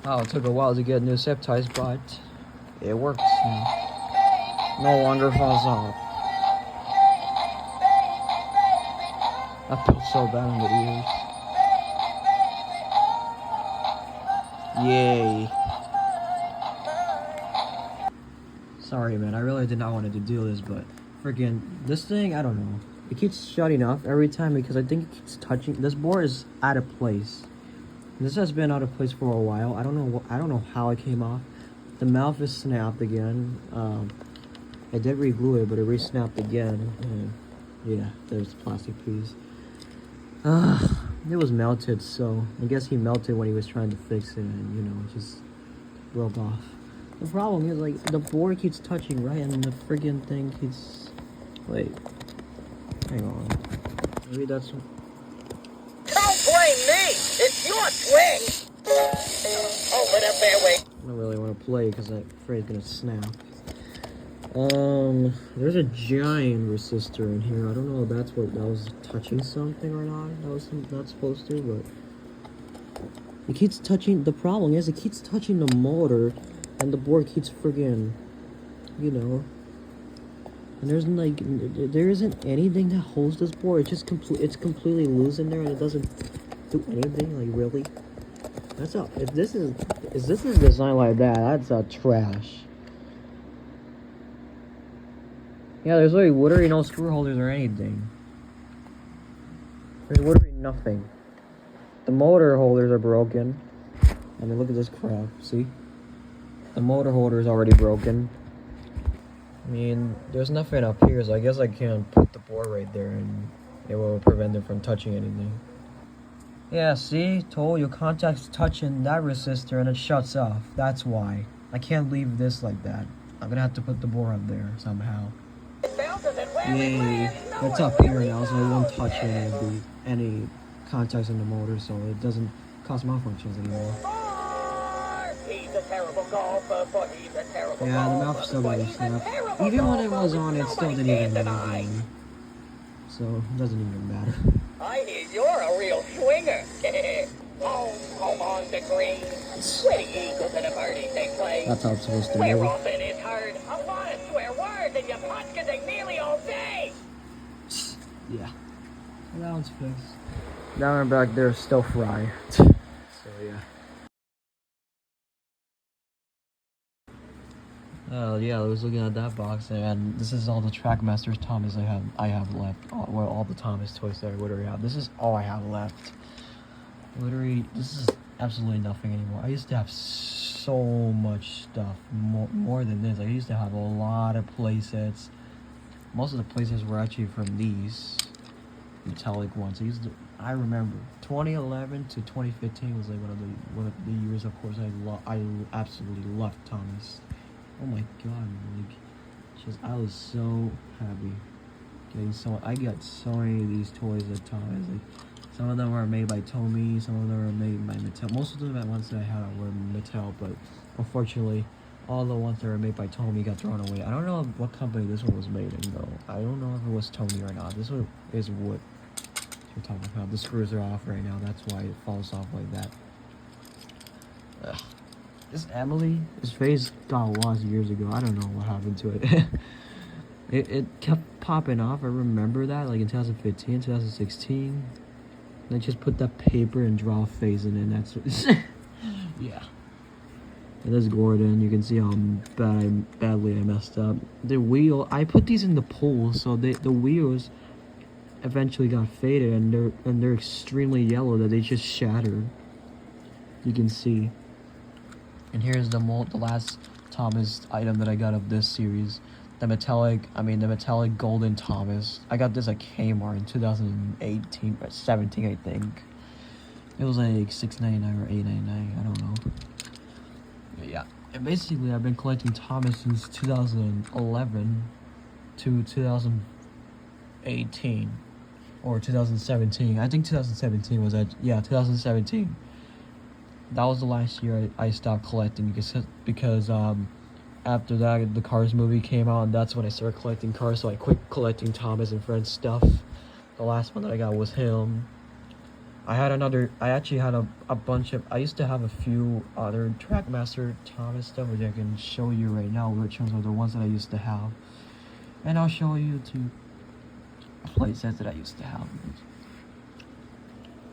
Oh, it took a while to get new zip ties, but it works now. No longer falls off. That feels so bad in the ears. Yay. Sorry, man. I really did not want to do this, but freaking this thing, I don't know. It keeps shutting off every time because I think it keeps touching. This board is out of place. This has been out of place for a while. I don't know how it came off. The mouth is snapped again. I did re-glue it, but it re-snapped again. And yeah, there's the plastic piece. It was melted, so I guess he melted when he was trying to fix it, and it just broke off. The problem is, like, the board keeps touching, right? And the friggin' thing keeps... Wait. Hang on. Maybe that's... Don't blame me! It's your swing! Over the fairway. I don't really want to play because that afraid it's gonna snap. There's a giant resistor in here. I don't know if that was touching something or not. That was not supposed to, but it keeps touching. The problem is it keeps touching the motor, and the board keeps friggin', And there isn't anything that holds this board. It's just it's completely loose in there, and it doesn't do anything. Like, really? If this is designed like that, that's trash. Yeah, there's literally no screw holders or anything. There's literally nothing. The motor holders are broken. I mean, look at this crap. See? The motor holder is already broken. I mean, there's nothing up here, so I guess I can't put the board right there and it will prevent it from touching anything. Yeah, see? Told you, contact's touching that resistor and it shuts off. That's why. I can't leave this like that. I'm gonna have to put the board up there somehow. Yay. It's up here now, so it won't touch any contacts in the motor, so it doesn't cause malfunctions anymore. Yeah, the mouth still got snap. Even when it was on, it still didn't even move. So it doesn't even matter. I hear you're a real swinger. Home on the green. Where the Eagles and the birdies they play. That's how it's supposed to Swear be. off in his herd. I want to swear words and you punch they nearly all day. Yeah. Well, that one's fixed. That one back there is still fry. So yeah. Yeah, I was looking at that box, and this is all the Trackmasters Thomas I have left. All the Thomas toys that I literally have. This is all I have left. Literally, this is absolutely nothing anymore. I used to have so much stuff, more than this. I used to have a lot of playsets. Most of the playsets were actually from these metallic ones. I remember 2011 to 2015 was like one of the years. Of course, I absolutely loved Thomas. Oh my god, like, I was so happy I got so many of these toys at Thomas. Like, some of them were made by Tomy, some of them were made by Mattel. Most of the ones that I had were Mattel, but unfortunately, all the ones that were made by Tomy got thrown away. I don't know what company this one was made in, though. I don't know if it was Tomy or not. This one is wood. We're talking about. The screws are off right now. That's why it falls off like that. Ugh. This Emily, his face got lost years ago. I don't know what happened to it. it kept popping off. I remember that, like in 2015, 2016. And I just put that paper and draw a face in it, and that's what yeah. And there's Gordon. You can see how badly I messed up. The wheel, I put these in the pool, so the wheels eventually got faded, and they're extremely yellow that they just shattered. You can see. And here's the last Thomas item that I got of this series. The metallic golden Thomas. I got this at Kmart in 2018 or 17, I think. It was like $6.99 or $8.99, I don't know. But yeah. And basically I've been collecting Thomas since 2011 to 2018 or 2017. I think 2017 was 2017. That was the last year I stopped collecting because after that the Cars movie came out, and that's when I started collecting cars. So I quit collecting Thomas and Friends stuff. The last one that I got was him. I actually had a bunch of, I used to have a few other Trackmaster Thomas stuff, which I can show you right now, which ones are the ones that I used to have. And I'll show you two playsets that I used to have.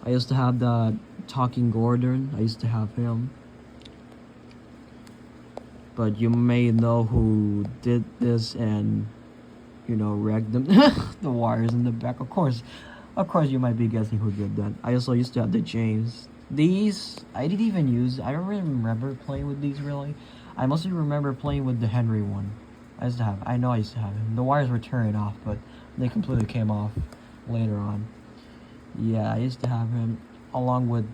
I used to have the Talking Gordon, I used to have him. But you may know who did this and, you know, wrecked them. The wires in the back, of course you might be guessing who did that. I also used to have the James. These I didn't even use. I don't really remember playing with these really. I mostly remember playing with the Henry one. I used to have. I know I used to have him. The wires were turning off, but they completely came off later on. Yeah, I used to have him along with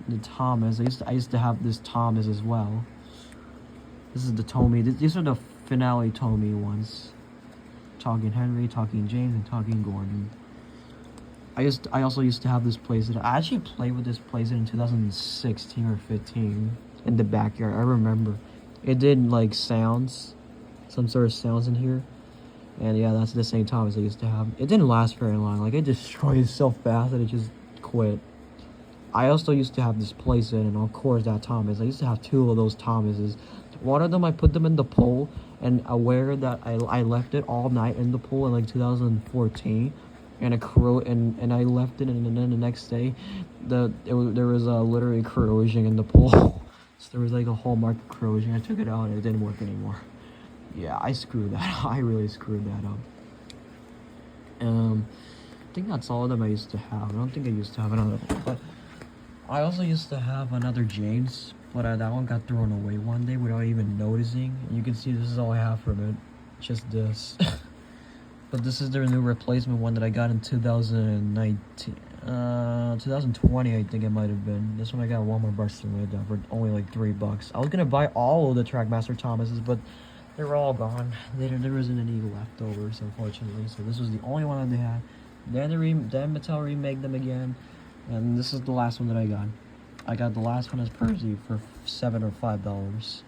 the Thomas. I used to have this Thomas as well. This is the Tommy. These are the finale Tommy ones. Talking Henry, Talking James, and Talking Gordon. I also used to have this playset. I actually played with this playset in 2016 or 15 in the backyard. I remember. It did like sounds, some sort of sounds in here. And yeah, that's the same Thomas I used to have. It didn't last very long. Like it destroyed so fast that it just quit. I also used to have this playset, and of course that Thomas. I used to have two of those Thomases. One of them I put them in the pool, and aware that I left it all night in the pool in like 2014, and and I left it, and then the next day, there was literally corrosion in the pool. So there was like a hallmark corrosion. I took it out and it didn't work anymore. Yeah, I screwed that up. I really screwed that up. I think that's all of them I used to have. I don't think I used to have another one, but I also used to have another James, but that one got thrown away one day without even noticing. And you can see this is all I have from it, just this. But this is their new replacement one that I got in 2019, 2020 I think it might have been. This one I got at Walmart Barcelona for only like $3. I was gonna buy all of the Trackmaster Thomases, but they were all gone. There wasn't any leftovers, unfortunately. So this was the only one that they had. Then Mattel remade them again, and this is the last one that I got. I got the last one as Percy for $7 or $5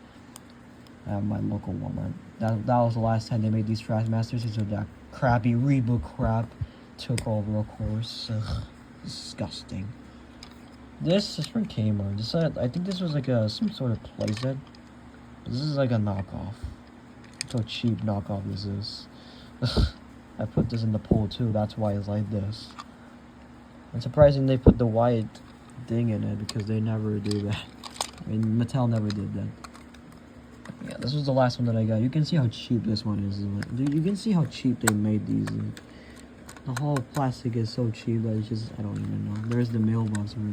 at my local Walmart. That was the last time they made these Trackmasters. So that crappy Reebok crap took over, of course. Ugh, disgusting. This is from Kmart. I think this was like some sort of playset. This is like a knockoff. Look how cheap knockoff this is. I put this in the pool too. That's why it's like this. It's surprising they put the white thing in it because they never do that. I mean, Mattel never did that. Yeah, this was the last one that I got. You can see how cheap this one is. You can see how cheap they made these. The whole plastic is so cheap that it's just, I don't even know. There's the mailbox over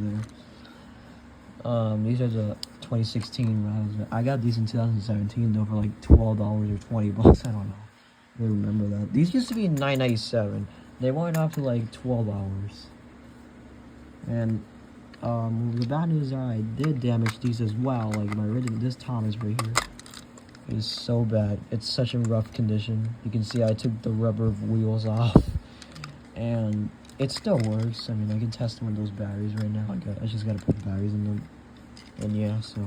there. These are the 2016 rounds. I got these in 2017 though for like $12 or $20. I don't know. I remember that. These used to be $9.97. They went up to like $12. And the bad news are I did damage these as well. Like my original, this Thomas right here is so bad. It's such a rough condition. You can see I took the rubber wheels off, and it still works. I mean, I can test them with those batteries right now. I just gotta put batteries in them. And yeah, so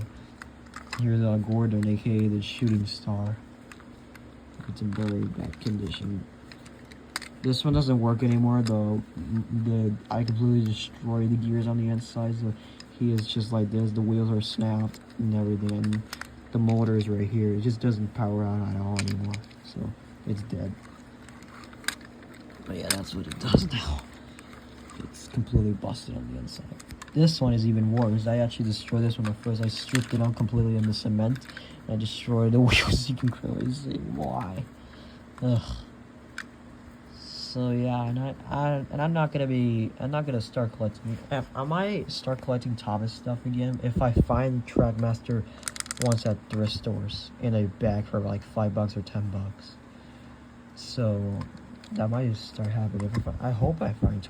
here's Gordon, aka the Shooting Star. It's in very bad condition. This one doesn't work anymore though. I completely destroyed the gears on the inside, so he is just like this. The wheels are snapped and everything, and the motor is right here. It just doesn't power on at all anymore, so it's dead. But yeah, that's what it does now. It's completely busted on the inside. This one is even worse. I actually destroyed this one at first. I stripped it out completely in the cement, and I destroyed the wheels. You can clearly see why. Ugh. So yeah, and I'm not gonna start collecting. I might start collecting Thomas stuff again if I find Trackmaster ones at thrift stores in a bag for like $5 or $10. So that might just start happening. I hope I find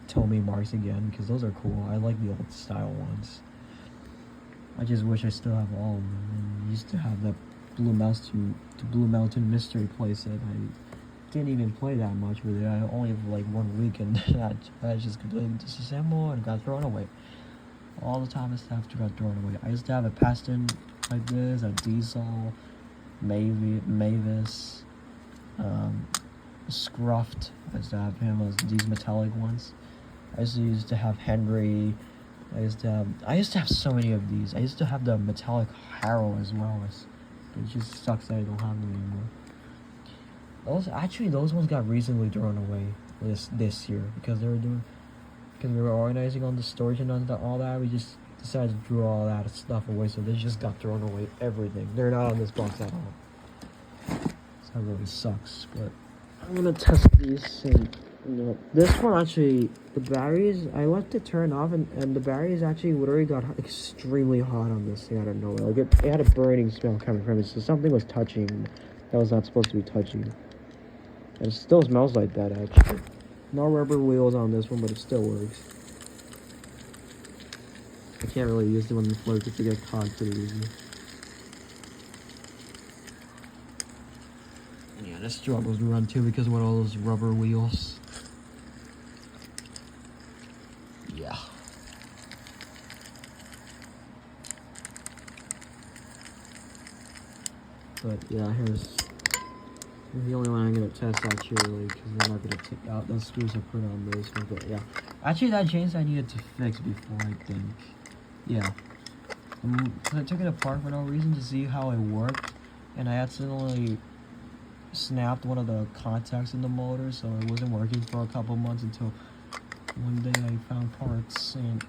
Tommy marks again because those are cool. I like the old style ones. I just wish I still have all of them. I used to have that Blue Mountain Mystery playset. I didn't even play that much with it. I only have like 1 week, and I just completely disassembled and got thrown away. All the Thomas stuff got thrown away. I used to have a Paston like this, a Diesel, Mavis, Scruffed. I used to have him as these metallic ones. I used to have Henry. I used to have so many of these. I used to have the metallic Harrow as well. It just sucks that I don't have them anymore. Those ones got recently thrown away this year because we were organizing on the storage and on all that. We just decided to throw all that stuff away, so they just got thrown away. Everything. They're not on this box at all. So that really sucks. But I'm gonna test these and. This one actually, the batteries, I left it turned off and the batteries actually literally got extremely hot on this thing out of nowhere. Like it had a burning smell coming from it, so something was touching that was not supposed to be touching. And it still smells like that actually. No rubber wheels on this one, but it still works. I can't really use them on the floor because they get caught pretty easy. Yeah, this struggles to run too because of all those rubber wheels. Yeah. But yeah, here's the only one I'm gonna test actually because I'm not gonna take out those screws I put on those ones. But yeah, actually that chainsaw I needed to fix before I think. Yeah. Cause I took it apart for no reason to see how it worked, and I accidentally snapped one of the contacts in the motor, so it wasn't working for a couple months until one day I found parts and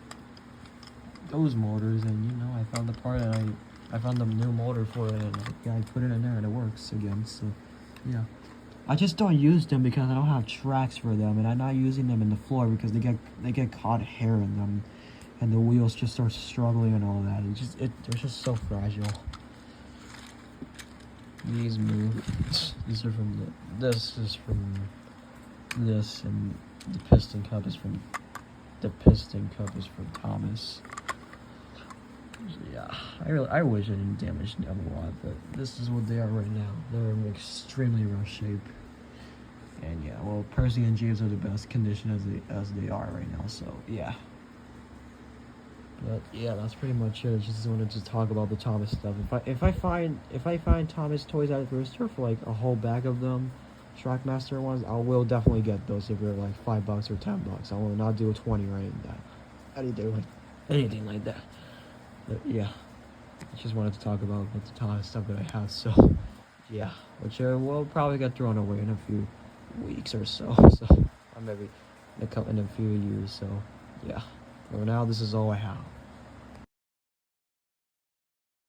those motors, and I found the part and I found the new motor for it, and I put it in there and it works again. So yeah, I just don't use them because I don't have tracks for them, and I'm not using them in the floor because they get caught hair in them, and the wheels just start struggling and all that. They're just so fragile. These move. These are from this is from this, and the piston cup is from Thomas. Yeah, I wish I didn't damage them a lot, but this is what they are right now. They're in extremely rough shape, and yeah, well, Percy and James are the best condition as they are right now. So yeah. But yeah, that's pretty much it. I just wanted to talk about the Thomas stuff. If I find Thomas toys at Rooster for like a whole bag of them, Trackmaster ones, I will definitely get those if they're like $5 or $10. I will not do a 20 or anything like that. But yeah, I just wanted to talk about the Thomas stuff that I have. So yeah, which will probably get thrown away in a few weeks or so. So or maybe in a few years. So yeah. For now, this is all I have.